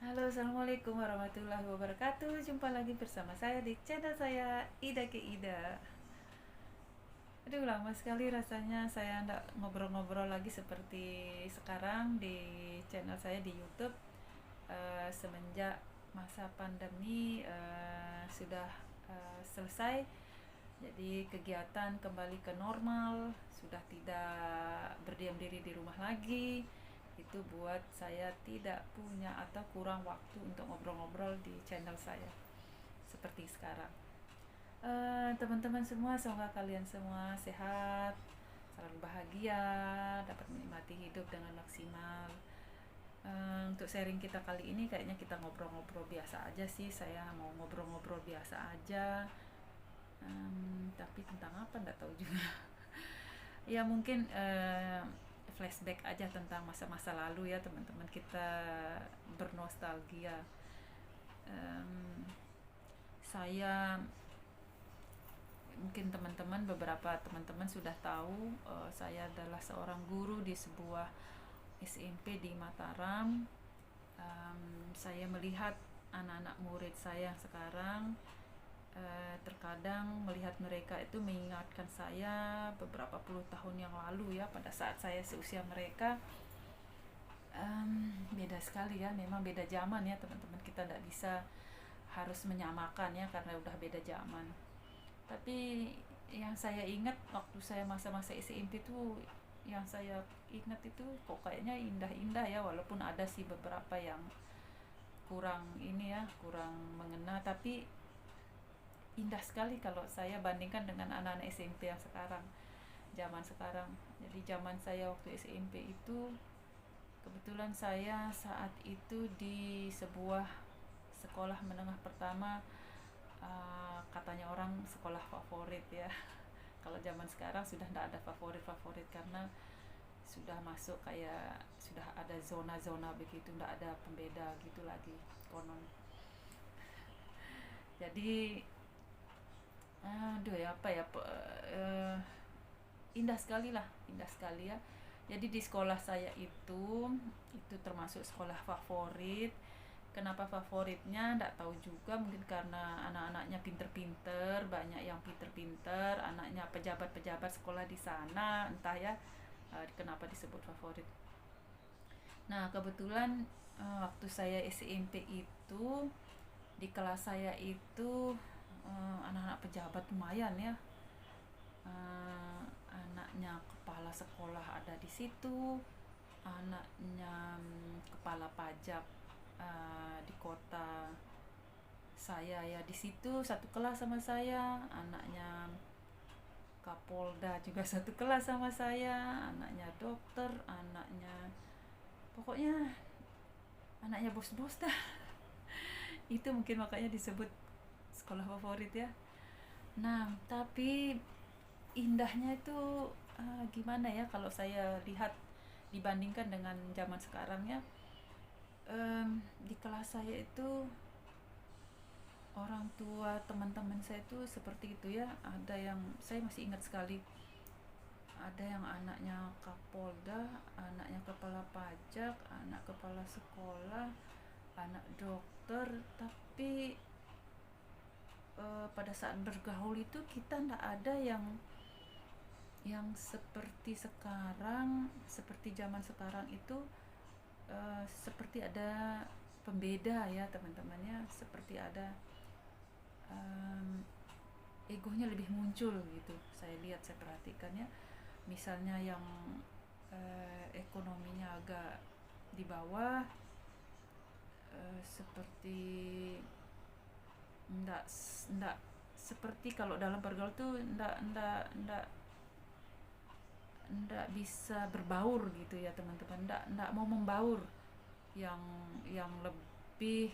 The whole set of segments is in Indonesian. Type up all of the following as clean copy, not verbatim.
Halo, assalamualaikum warahmatullahi wabarakatuh. Jumpa lagi bersama saya di channel saya Ida ke Ida. Aduh, lama sekali rasanya saya ndak ngobrol-ngobrol lagi seperti sekarang di channel saya di YouTube. Semenjak masa pandemi sudah selesai, jadi kegiatan kembali ke normal, sudah tidak berdiam diri di rumah lagi. Itu buat saya tidak punya atau kurang waktu untuk ngobrol-ngobrol di channel saya seperti sekarang. Teman-teman semua, semoga kalian semua sehat, selalu bahagia, dapat menikmati hidup dengan maksimal. Untuk sharing kita kali ini kayaknya kita ngobrol-ngobrol biasa aja sih. Saya mau ngobrol-ngobrol biasa aja. Tapi tentang apa nggak tahu juga. Ya mungkin flashback aja tentang masa-masa lalu ya teman-teman, kita bernostalgia. Saya mungkin beberapa teman-teman sudah tahu, saya adalah seorang guru di sebuah SMP di Mataram. Saya melihat anak-anak murid saya yang sekarang, terkadang melihat mereka itu mengingatkan saya beberapa puluh tahun yang lalu ya, pada saat saya seusia mereka. Beda sekali ya, memang beda zaman ya teman-teman, kita tidak bisa harus menyamakan ya karena udah beda zaman. Tapi yang saya ingat waktu saya masa-masa SMP itu, yang saya ingat itu kok kayaknya indah-indah ya, walaupun ada sih beberapa yang kurang ini ya, kurang mengena, tapi indah sekali kalau saya bandingkan dengan anak-anak SMP yang sekarang, zaman sekarang. Jadi zaman saya waktu SMP itu, kebetulan saya saat itu di sebuah sekolah menengah pertama, katanya orang sekolah favorit ya. Kalau zaman sekarang sudah tidak ada favorit-favorit, karena sudah masuk kayak sudah ada zona-zona begitu, tidak ada pembeda gitu lagi konon. Jadi aduh ya, apa ya, indah sekali lah, indah sekali ya. Jadi di sekolah saya itu termasuk sekolah favorit. Kenapa favoritnya nggak tahu juga, mungkin karena anak-anaknya pinter-pinter, banyak yang pinter-pinter, anaknya pejabat-pejabat sekolah di sana, entah ya kenapa disebut favorit. Nah kebetulan waktu saya SMP itu, di kelas saya itu anak-anak pejabat lumayan ya. Anaknya kepala sekolah ada di situ, anaknya kepala pajak di kota saya ya di situ satu kelas sama saya, anaknya Kapolda juga satu kelas sama saya, anaknya dokter, anaknya pokoknya anaknya bos-bos dah. Itu mungkin makanya disebut sekolah favorit ya. Nah tapi indahnya itu gimana ya kalau saya lihat dibandingkan dengan zaman sekarang ya. Di kelas saya itu orang tua teman-teman saya itu seperti itu ya, ada yang saya masih ingat sekali, ada yang anaknya Kapolda, anaknya kepala pajak, anak kepala sekolah, anak dokter. Tapi pada saat bergaul itu kita ndak ada yang seperti sekarang, seperti zaman sekarang itu, seperti ada pembeda ya teman-temannya, seperti ada egonya lebih muncul gitu. Saya lihat, saya perhatikan ya, misalnya yang ekonominya agak di bawah, seperti ndak seperti kalau dalam bergaul tuh ndak bisa berbaur gitu ya teman-teman, ndak mau membaur. Yang lebih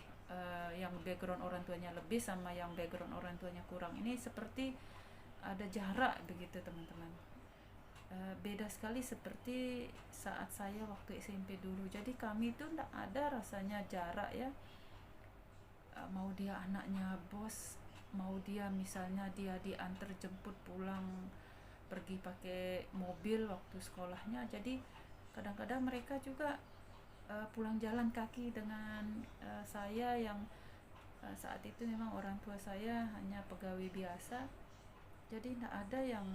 yang background orang tuanya lebih sama yang background orang tuanya kurang, ini seperti ada jarak begitu teman-teman. Beda sekali seperti saat saya waktu SMP dulu. Jadi kami itu ndak ada rasanya jarak ya. Mau dia anaknya bos, mau dia misalnya dia diantar jemput pulang, pergi pakai mobil waktu sekolahnya. Jadi kadang-kadang mereka juga pulang jalan kaki dengan saya yang saat itu memang orang tua saya hanya pegawai biasa. Jadi tidak ada yang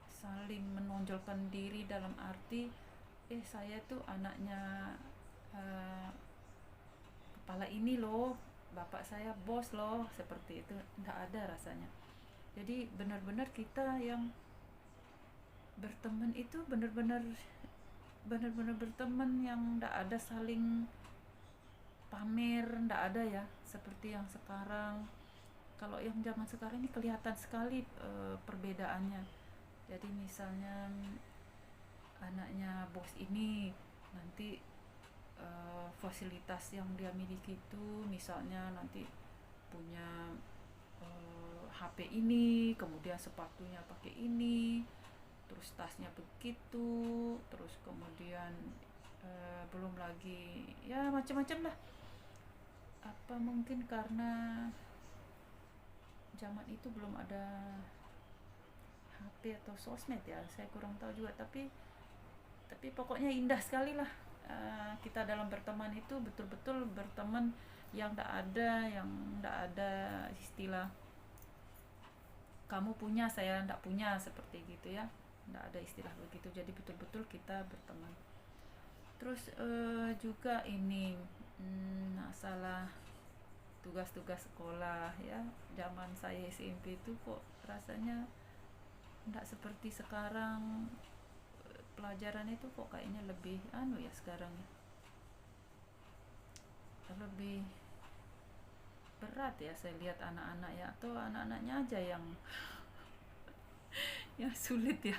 saling menonjolkan diri dalam arti saya tuh anaknya uh, kepala ini loh, bapak saya bos loh, seperti itu tidak ada rasanya. Jadi benar-benar kita yang berteman itu benar-benar berteman yang tidak ada saling pamer, tidak ada ya seperti yang sekarang. Kalau yang zaman sekarang ini kelihatan sekali perbedaannya. Jadi misalnya anaknya bos ini nanti fasilitas yang dia miliki itu misalnya nanti punya HP ini, kemudian sepatunya pakai ini, terus tasnya begitu, terus kemudian belum lagi ya macam-macam lah. Apa mungkin karena zaman itu belum ada HP atau sosmed ya, saya kurang tahu juga, tapi pokoknya indah sekali lah. Kita dalam berteman itu betul-betul berteman yang tidak ada istilah kamu punya saya tidak punya seperti gitu ya, tidak ada istilah begitu. Jadi betul-betul kita berteman. Terus juga ini masalah tugas-tugas sekolah ya, zaman saya SMP itu kok rasanya tidak seperti sekarang. Pelajaran itu kok kayaknya lebih ya sekarang ya, lebih berat ya saya lihat anak-anak ya, atau anak-anaknya aja yang sulit ya.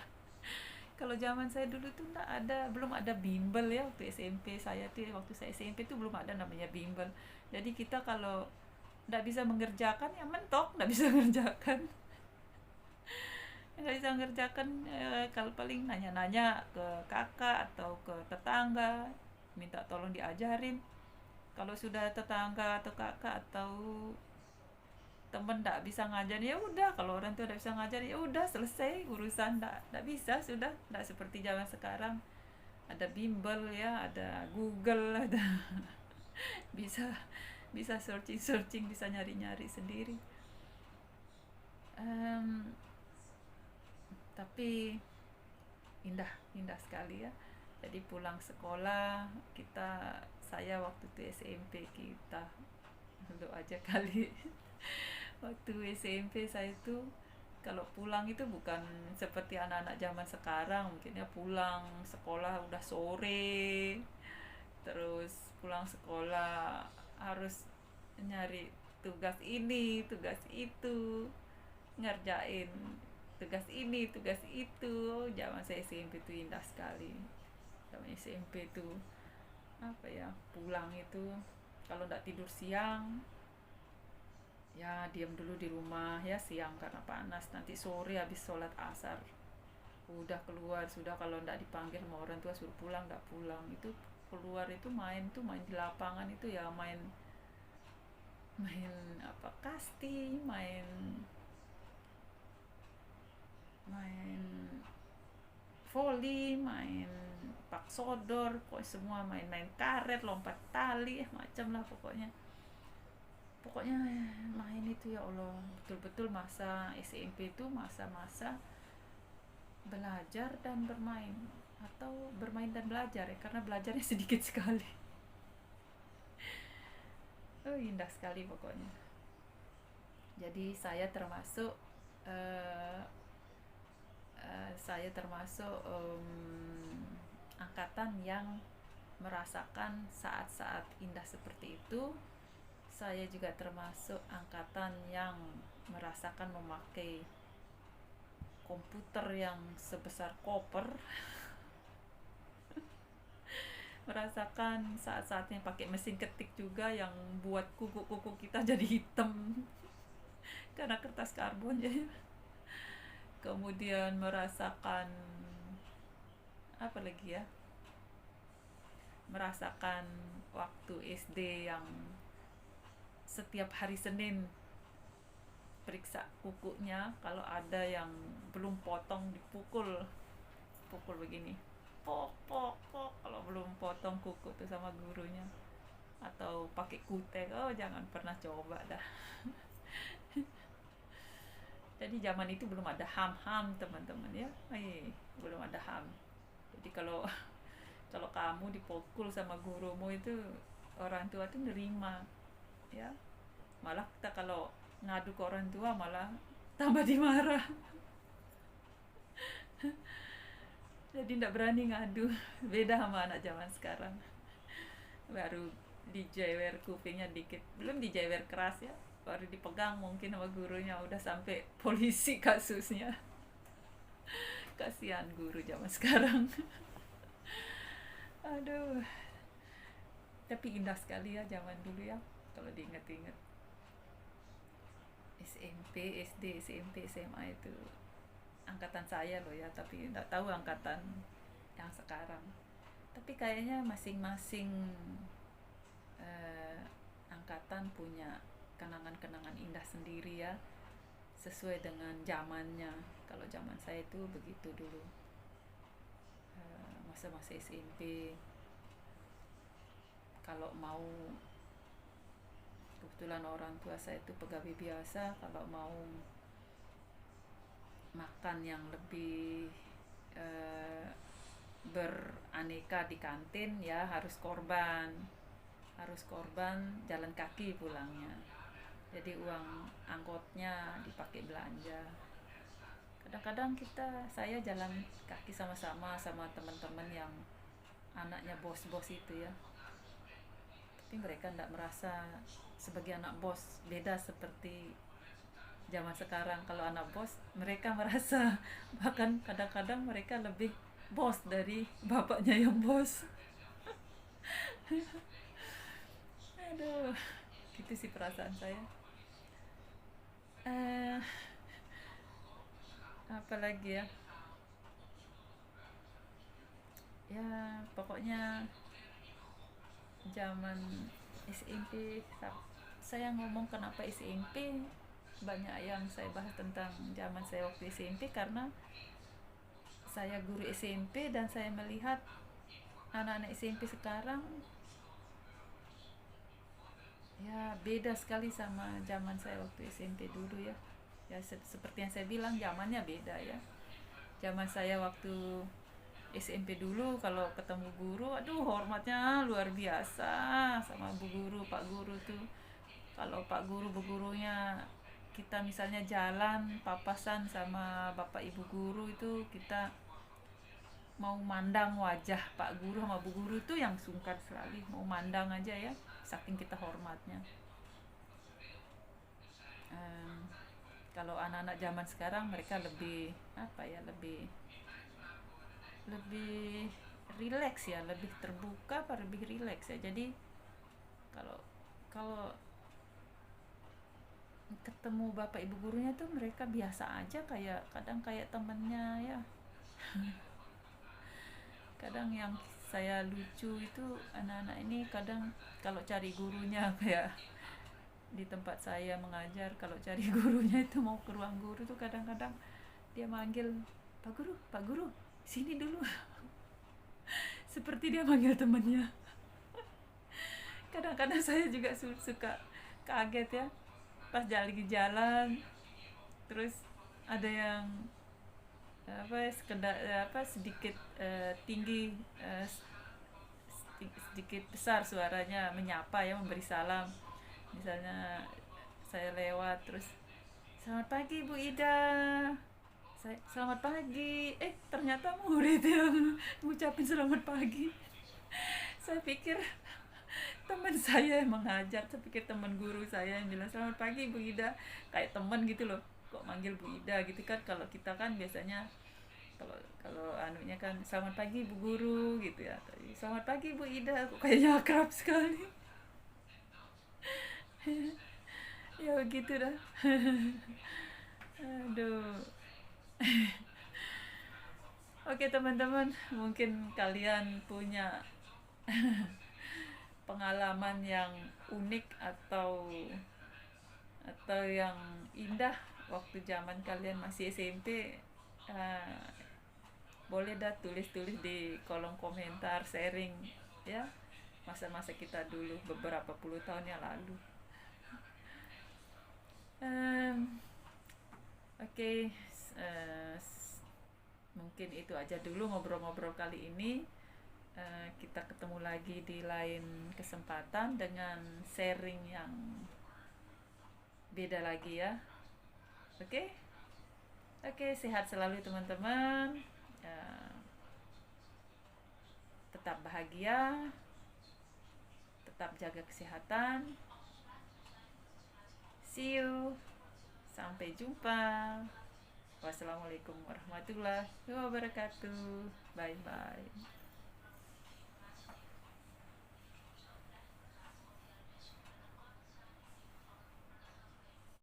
Kalau zaman saya dulu tuh belum ada bimbel ya, waktu SMP saya tuh, waktu saya SMP tuh belum ada namanya bimbel. Jadi kita kalau tidak bisa mengerjakan ya mentok, tidak bisa mengerjakan. Nggak bisa mengerjakan, kalau paling nanya-nanya ke kakak atau ke tetangga, minta tolong diajarin. Kalau sudah tetangga atau kakak atau temen tidak bisa ngajarin, ya udah. Kalau orang tua tidak bisa ngajarin, ya udah selesai urusan. Tidak bisa, sudah tidak seperti zaman sekarang. Ada bimbel ya, ada Google, ada bisa searching, bisa nyari sendiri. Tapi indah sekali ya. Jadi pulang sekolah saya waktu itu SMP, kita dulu aja kali. Waktu SMP saya itu kalau pulang itu bukan seperti anak-anak zaman sekarang, mungkinnya pulang sekolah udah sore, terus pulang sekolah harus nyari tugas ini tugas itu, ngerjain tugas ini tugas itu. Zaman saya SMP itu indah sekali. Zaman SMP itu apa ya, pulang itu kalau nggak tidur siang ya diam dulu di rumah ya, siang karena panas, nanti sore habis sholat asar udah keluar sudah. Kalau nggak dipanggil sama orang tua suruh pulang, nggak pulang, itu keluar itu main di lapangan itu ya, main apa, kasti, main volley, main pak sodor, pokoknya semua, main karet, lompat tali, macam lah pokoknya main itu. Ya Allah, betul-betul masa SMP itu masa-masa belajar dan bermain, atau bermain dan belajar ya, karena belajarnya sedikit sekali. Indah sekali pokoknya. Jadi saya termasuk angkatan yang merasakan saat-saat indah seperti itu. Saya juga termasuk angkatan yang merasakan memakai komputer yang sebesar koper. Merasakan saat-saatnya pakai mesin ketik juga yang buat kuku-kuku kita jadi hitam karena kertas karbon ya. Kemudian merasakan apa lagi ya, merasakan waktu SD yang setiap hari Senin periksa kukunya, kalau ada yang belum potong dipukul begini. pok pok pok kalau belum potong kuku tuh sama gurunya, atau pakai kutek. Oh, jangan pernah coba dah. Jadi zaman itu belum ada ham-ham teman-teman ya. Belum ada ham. Jadi kalau kalau kamu dipukul sama gurumu itu, orang tua tuh nerima ya. Malah kita kalau ngadu ke orang tua malah tambah dimarah. Jadi tidak berani ngadu. Beda sama anak zaman sekarang. Baru dijewer kupingnya dikit, belum dijewer keras ya, baru dipegang mungkin sama gurunya udah sampai polisi kasusnya. Kasihan guru zaman sekarang. Aduh, tapi indah sekali ya zaman dulu ya, kalau diingat-ingat. SMP, SD, SMP, SMA itu angkatan saya loh ya, tapi nggak tahu angkatan yang sekarang. Tapi kayaknya masing-masing angkatan punya kenangan-kenangan indah sendiri ya, sesuai dengan zamannya. Kalau zaman saya itu begitu dulu. Masa-masa SMP, kalau mau, kebetulan orang tua saya itu pegawai biasa, kalau mau makan yang lebih beraneka di kantin ya harus korban jalan kaki pulangnya. Jadi uang angkotnya dipakai belanja. Kadang-kadang saya jalan kaki sama-sama sama teman-teman yang anaknya bos-bos itu ya. Tapi mereka tidak merasa sebagai anak bos. Beda seperti zaman sekarang, kalau anak bos mereka merasa bahkan kadang-kadang mereka lebih bos dari bapaknya yang bos. Aduh, gitu sih perasaan saya. Apalagi ya, ya pokoknya zaman SMP. Saya ngomong kenapa SMP, banyak yang saya bahas tentang zaman saya waktu SMP, karena saya guru SMP dan saya melihat anak-anak SMP sekarang ya beda sekali sama zaman saya waktu SMP dulu ya. Ya seperti yang saya bilang, zamannya beda ya. Zaman saya waktu SMP dulu kalau ketemu guru, aduh hormatnya luar biasa sama bu guru, pak guru tuh. Kalau pak guru, bu gurunya, kita misalnya jalan papasan sama bapak ibu guru itu, kita mau mandang wajah pak guru sama bu guru itu yang sungkan sekali, mau mandang aja ya, saking kita hormatnya. Kalau anak-anak zaman sekarang mereka lebih apa ya, lebih rileks ya, lebih terbuka apa lebih rileks ya. Jadi kalau kalau ketemu bapak ibu gurunya tuh mereka biasa aja, kayak kadang kayak temennya ya. Kadang yang saya lucu itu anak-anak ini kadang kalau cari gurunya, kayak di tempat saya mengajar, kalau cari gurunya itu mau ke ruang guru tuh kadang-kadang dia manggil, pak guru sini dulu. Seperti dia manggil temannya. Kadang-kadang saya juga suka kaget ya, pas jalan terus ada yang sedikit tinggi, sedikit besar suaranya menyapa ya, memberi salam. Misalnya saya lewat terus, selamat pagi Bu Ida, selamat pagi, ternyata murid yang ngucapin selamat pagi. Saya pikir teman saya yang mengajar, saya pikir teman guru saya yang bilang selamat pagi Bu Ida, kayak teman gitu loh, kok manggil Bu Ida gitu kan. Kalau kita kan biasanya kalau anunya kan selamat pagi Bu Guru gitu ya, selamat pagi Bu Ida, kok kayaknya akrab sekali. Ya begitu dah. Aduh. Oke teman-teman, mungkin kalian punya pengalaman yang unik atau yang indah waktu zaman kalian masih SMP. boleh dah tulis-tulis di kolom komentar, sharing ya, masa-masa kita dulu beberapa puluh tahun yang lalu. Em, Oke, eh, mungkin itu aja dulu ngobrol-ngobrol kali ini. Kita ketemu lagi di lain kesempatan dengan sharing yang beda lagi ya. Oke, oke, sehat selalu teman-teman. Eh, Tetap bahagia, tetap jaga kesehatan. See you. Sampai jumpa. Wassalamualaikum warahmatullahi wabarakatuh. Bye bye.